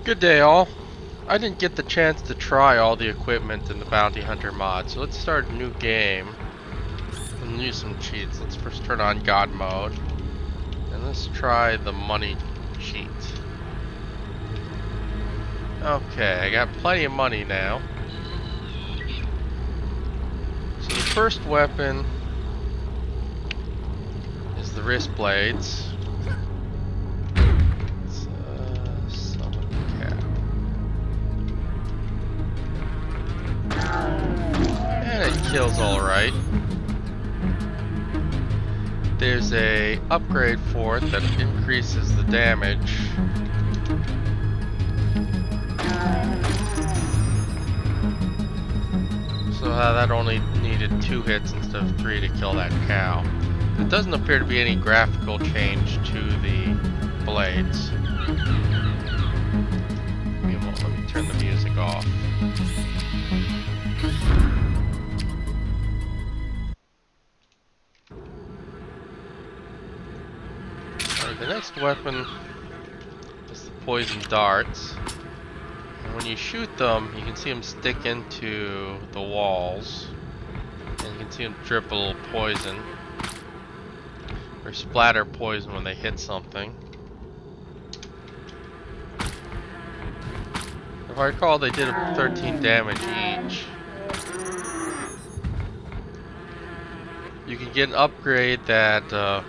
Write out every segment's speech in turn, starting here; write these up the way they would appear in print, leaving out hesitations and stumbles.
Good day, all. I didn't get the chance to try all the equipment in the Bounty Hunter mod, so let's start a new game and use some cheats. Let's first turn on God mode, and let's try the money cheat. Okay, I got plenty of money now. So the first weapon is the wrist blades. Summon cap. And it kills alright. There's a upgrade for it that increases the damage. So that only needed 2 hits instead of 3 to kill that cow. There doesn't appear to be any graphical change to the blades. Let me turn the music off. Alright, the next weapon is the poison darts. And when you shoot them, you can see them stick into the walls. And you can see them drip a little poison. Or splatter poison when they hit something. If I recall, they did 13 damage each. You can get an upgrade that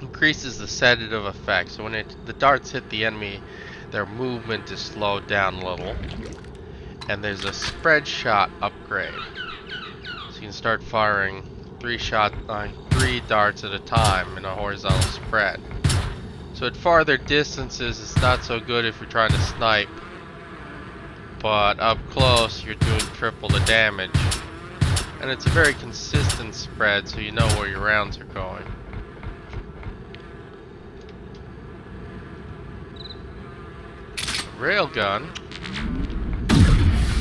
increases the sedative effect. So when the darts hit the enemy, their movement is slowed down a little. And there's a spread shot upgrade. So you can start firing 3 darts at a time in a horizontal spread. So at farther distances, it's not so good if you're trying to snipe. But up close, you're doing triple the damage. And it's a very consistent spread, so you know where your rounds are going. Railgun,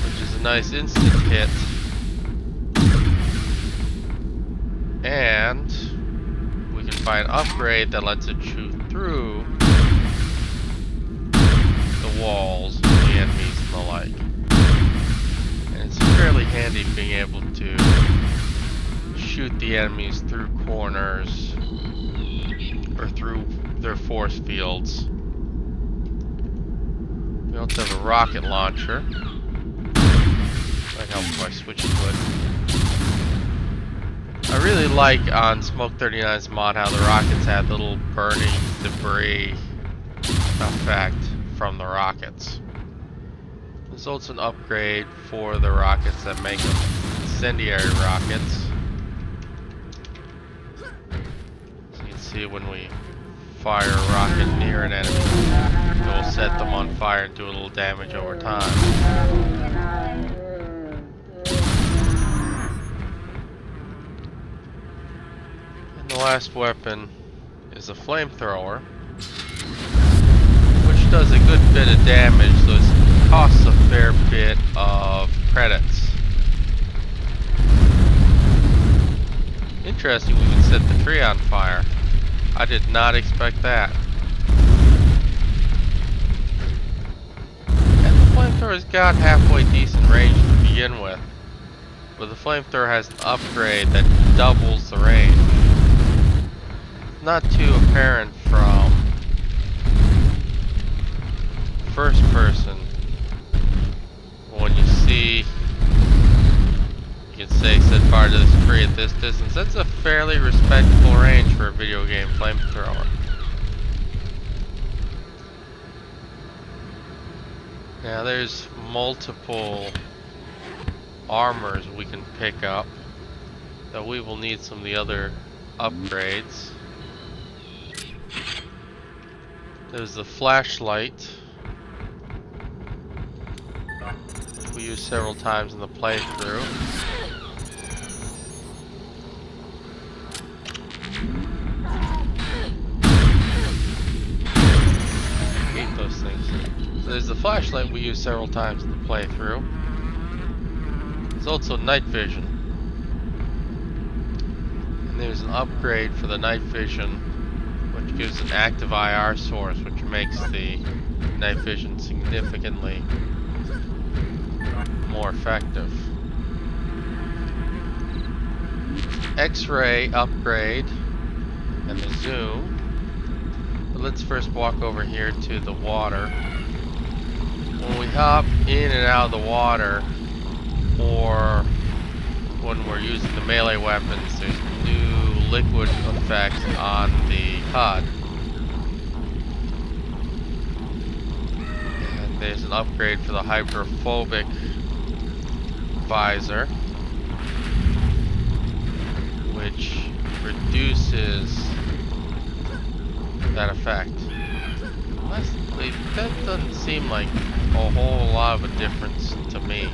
which is a nice instant hit. And we can find an upgrade that lets it shoot through the walls of the enemies and the like. And it's fairly handy being able to shoot the enemies through corners or through their force fields. We also have a rocket launcher. Might help if I switch to it. I really like on Smoke 39's mod how the rockets have little burning debris effect from the rockets. There's also an upgrade for the rockets that make them incendiary rockets. So you can see when we fire a rocket near an enemy, it will set them on fire and do a little damage over time. And the last weapon is a flamethrower, which does a good bit of damage, so it costs a fair bit of credits. Interesting, we can set the tree on fire. I did not expect that. And the flamethrower's got halfway decent range to begin with. But the flamethrower has an upgrade that doubles the range. Not too apparent from first person. When you see, you can say set fire to this tree at this distance. That's a fairly respectable range for a video game flamethrower. Now there's multiple armors we can pick up, though we will need some of the other upgrades. There's the flashlight, which we use several times in the playthrough. I hate those things. So there's the flashlight we use several times in the playthrough. There's also night vision. And there's an upgrade for the night vision, which gives an active IR source, which makes the night vision significantly more effective. X-ray upgrade and the zoom. But let's first walk over here to the water. When we hop in and out of the water, or when we're using the melee weapons, there's new liquid effects on the HUD. And there's an upgrade for the hydrophobic visor, which reduces that effect. Honestly, that doesn't seem like a whole lot of a difference to me.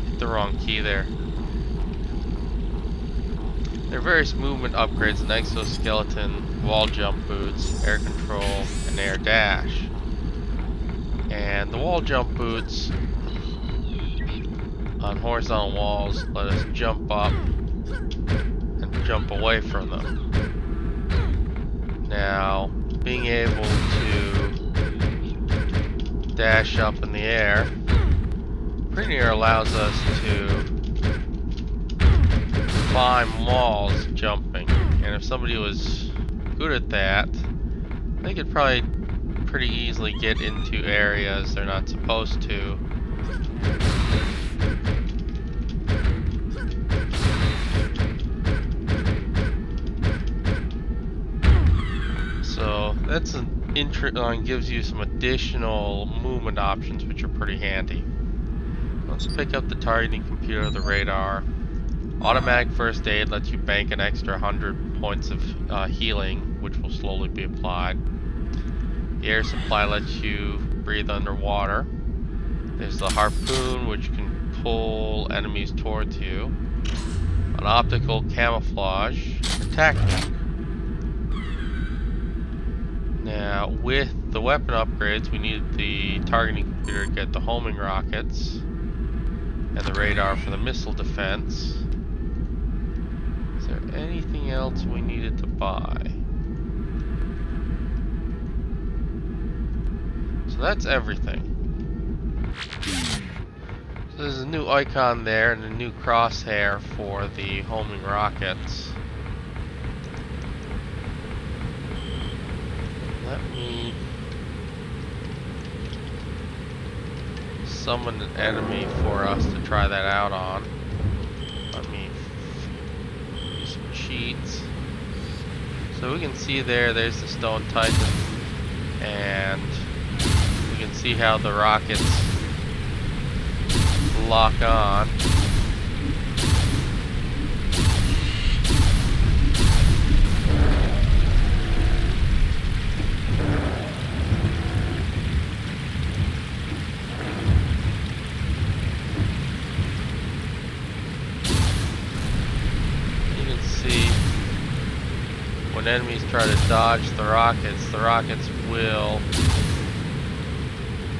Hit the wrong key there. There are various movement upgrades: an exoskeleton, wall jump boots, air control, and air dash. And the wall jump boots on horizontal walls let us jump up and jump away from them. Now, being able to dash up in the air pretty near allows us to climb walls jumping. And if somebody was good at that, they could probably pretty easily get into areas they're not supposed to. So that's an gives you some additional movement options, which are pretty handy. Let's pick up the targeting computer of the radar. Automatic first aid lets you bank an extra 100 points of healing, which will slowly be applied. The air supply lets you breathe underwater. There's the harpoon, which can pull enemies towards you. An optical camouflage, and tactic. Now, with the weapon upgrades, we need the targeting computer to get the homing rockets and the radar for the missile defense. Is there anything else we needed to buy? So that's everything. So there's a new icon there and a new crosshair for the homing rockets. Let me summon an enemy for us to try that out on. Let me use some cheats. So we can see there's the Stone Titan, and we can see how the rockets lock on. When enemies try to dodge the rockets will,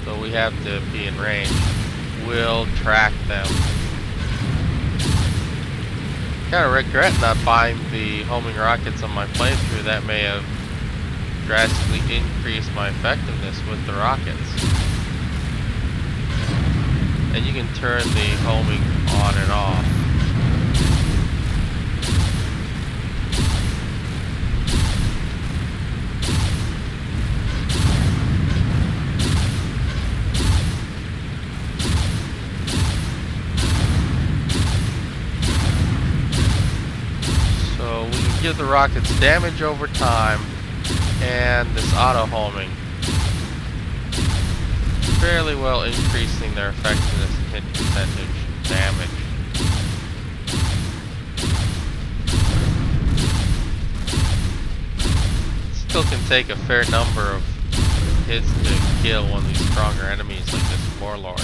though we have to be in range, will track them. Kind of regret not buying the homing rockets on my playthrough. That may have drastically increased my effectiveness with the rockets. And you can turn the homing on and off. Give the rockets damage over time and this auto homing, fairly well increasing their effectiveness and hit percentage damage. Still can take a fair number of hits to kill one of these stronger enemies like this Warlord.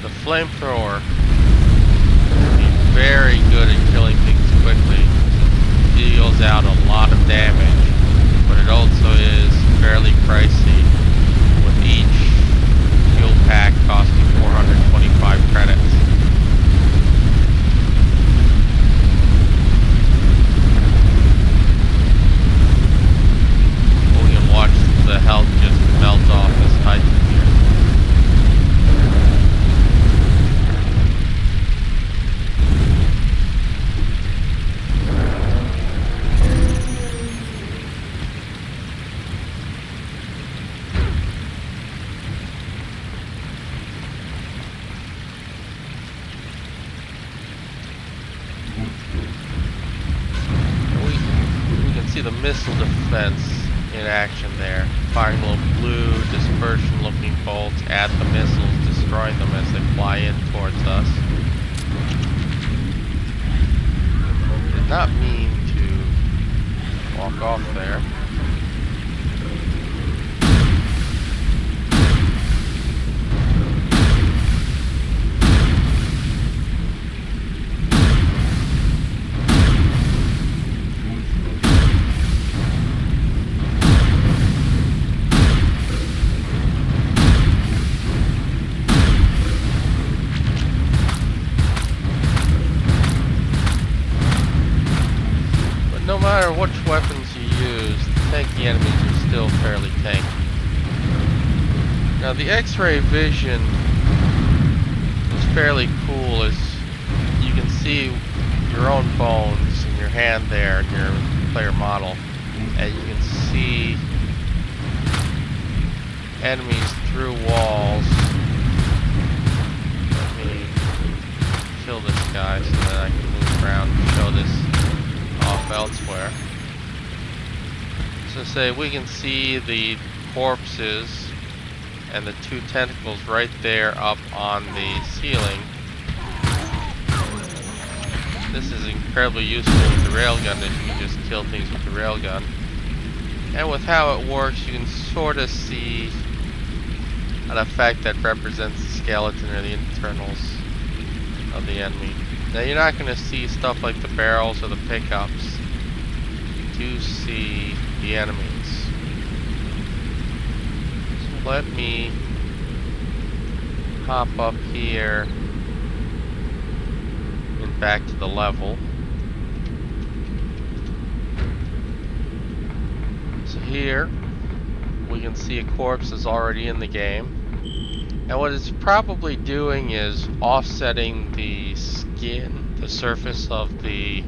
The flamethrower is very good at killing things quickly. Deals out a lot of damage. but it also is fairly pricey, with each fuel pack costing 425 credits. We can watch the health just melt off this Titan here. We can see the missile defense in action there. Firing little blue dispersion looking bolts at the missiles, destroying them as they fly in towards us. Did not mean to walk off there. No matter which weapons you use, the tanky enemies are still fairly tanky. Now the X-ray vision is fairly cool, as you can see your own bones in your hand there in your player model, and you can see enemies through walls. Let me kill this guy so that I can move around and show this off elsewhere. So say we can see the corpses and the two tentacles right there up on the ceiling. This is incredibly useful with the railgun, that you can just kill things with the railgun. And with how it works, you can sort of see an effect that represents the skeleton or the internals of the enemy. Now you're not going to see stuff like the barrels or the pickups. You do see the enemies. So let me hop up here and back to the level. So here we can see a corpse is already in the game. And what it's probably doing is offsetting the skin, the surface of the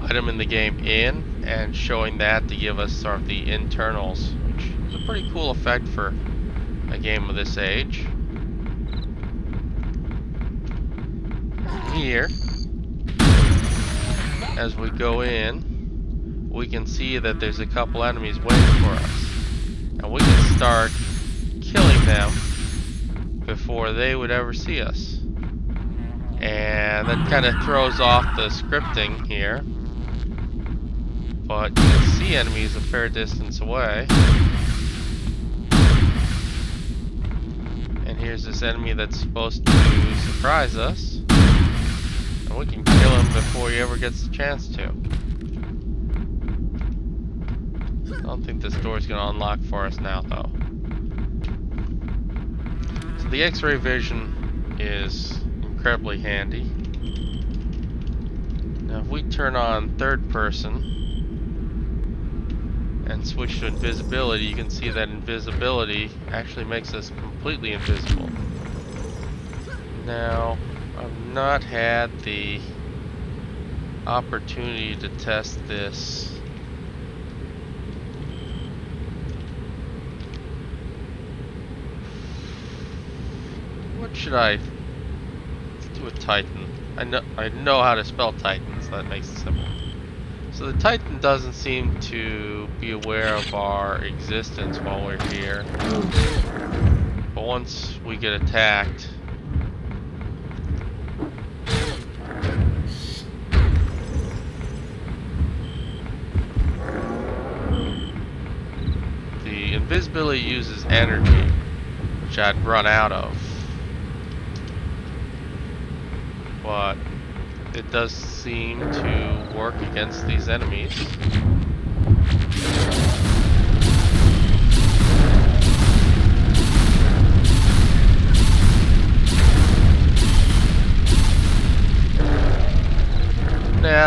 item in the game in, and showing that to give us sort of the internals, which is a pretty cool effect for a game of this age. Here, as we go in, we can see that there's a couple enemies waiting for us. And we can start killing them before they would ever see us. And that kind of throws off the scripting here. But you can see enemies a fair distance away. And here's this enemy that's supposed to surprise us. And we can kill him before he ever gets the chance to. I don't think this door's going to unlock for us now, though. So the X-ray vision is incredibly handy. Now if we turn on third person and switch to invisibility, you can see that invisibility actually makes us completely invisible. Now, I've not had the opportunity to test this. What should I do with Titan? I know how to spell Titan, so that makes it simple. So the Titan doesn't seem to be aware of our existence while we're here. But once we get attacked, the invisibility uses energy, which I'd run out of. But it does seem to work against these enemies.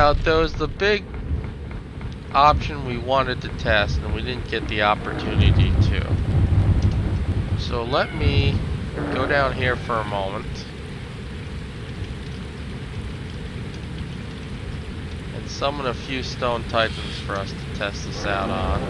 Now, there was the big option we wanted to test, and we didn't get the opportunity to. So let me go down here for a moment and summon a few stone titans for us to test this out on.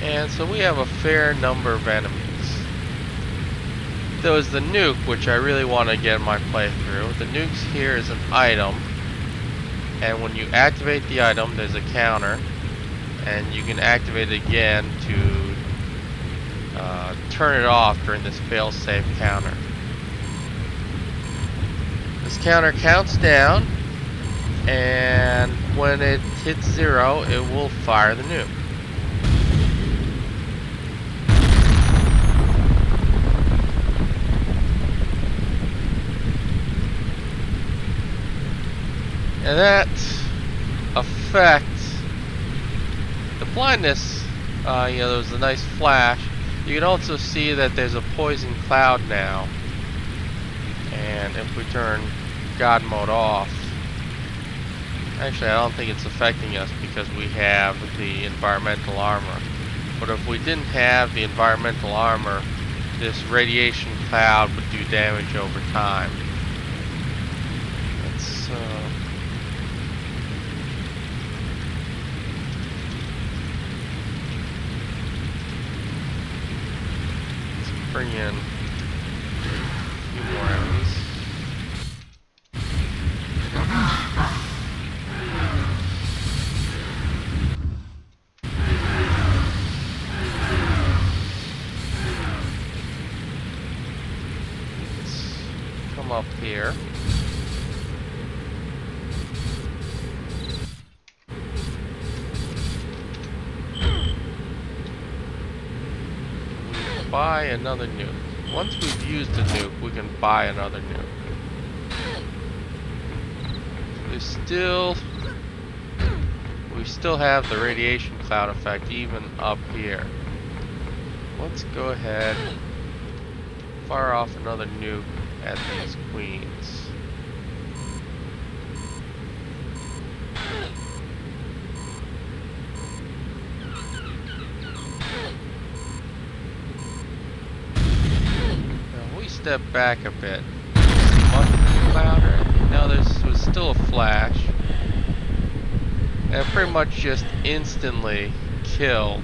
And so we have a fair number of enemies. There was the nuke, which I really want to get in my playthrough. The nuke's here is an item, and when you activate the item, there's a counter, and you can activate it again to turn it off during this fail-safe counter. This counter counts down, and when it hits 0, it will fire the nuke. And that effect, the blindness, there was a nice flash. You can also see that there's a poison cloud now. And if we turn God mode off, actually I don't think it's affecting us because we have the environmental armor. But if we didn't have the environmental armor, this radiation cloud would do damage over time. Let's bring in a few more enemies. Let's come up here. Buy another nuke. Once we've used a nuke, we can buy another nuke. We still have the radiation cloud effect even up here. Let's go ahead, fire off another nuke at these queens. Step back a bit. Mushroom cloud or anything? No, there was still a flash. And it pretty much just instantly killed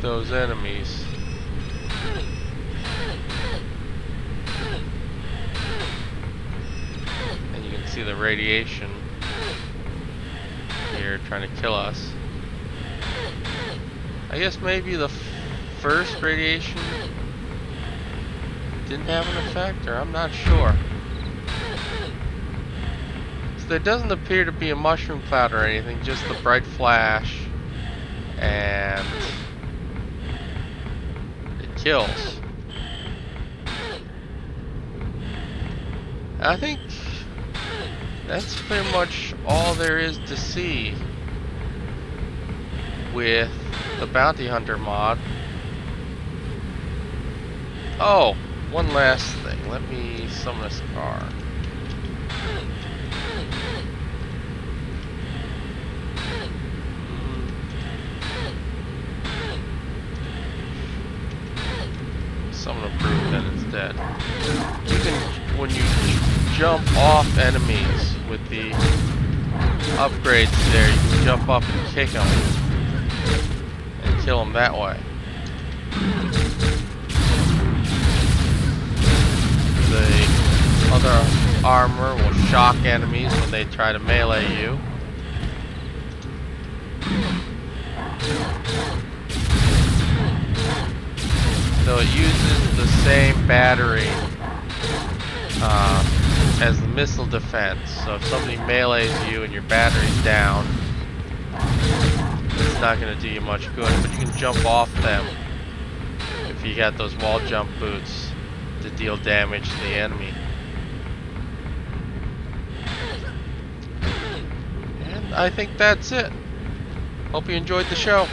those enemies. And you can see the radiation here trying to kill us. I guess maybe the first radiation didn't have an effect, or I'm not sure. So there doesn't appear to be a mushroom cloud or anything, just the bright flash, and it kills. I think that's pretty much all there is to see with the Bounty Hunter mod. Oh! One last thing, let me summon this car. Summon a brute then instead. You can, when you jump off enemies with the upgrades there, you can jump up and kick them and kill them that way. The other armor will shock enemies when they try to melee you. So it uses the same battery as the missile defense. So if somebody melees you and your battery's down, it's not going to do you much good. But you can jump off them if you got those wall jump boots to deal damage to the enemy. And I think that's it. Hope you enjoyed the show.